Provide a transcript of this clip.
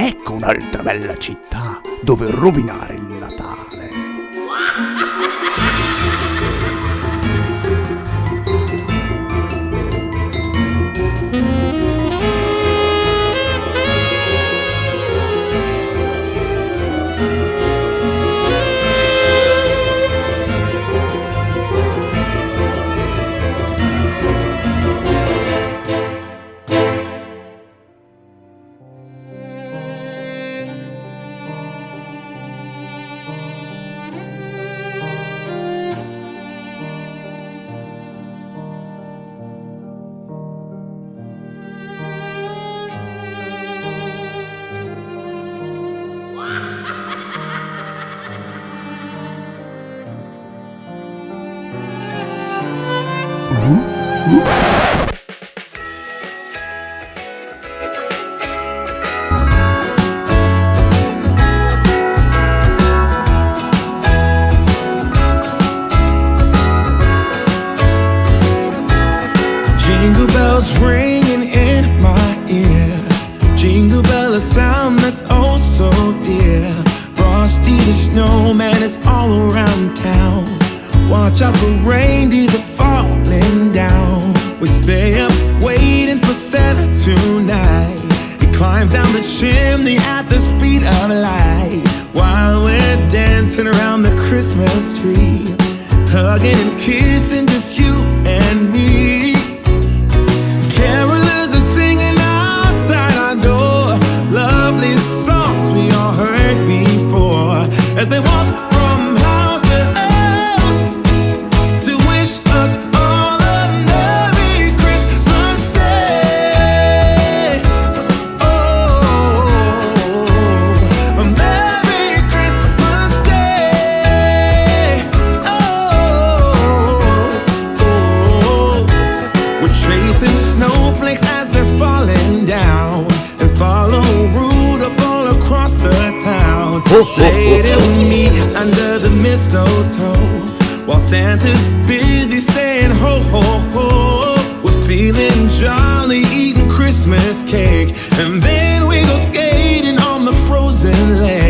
ecco un'altra bella città dove rovinare il Natale. Jingle bells ringing in my ear. Jingle bell, a sound that's oh so dear. Frosty the snowman is all around town. Watch out for reindeers are falling down. We stay up waiting for Santa tonight. He climbs down the chimney at the speed of light, while we're dancing around the Christmas tree, hugging and kissing just you and me. Carolers are singing outside our door, lovely songs we all heard before, as they walk from house to house to wish us all a Merry Christmas Day. Oh, a Merry Christmas Day. Oh, we're chasing snowflakes as they're falling down, and follow Rudolph all across the town. Later we meet under the mistletoe, while Santa's busy saying ho ho ho. We're feeling jolly, eating Christmas cake, and then we go skating on the frozen lake.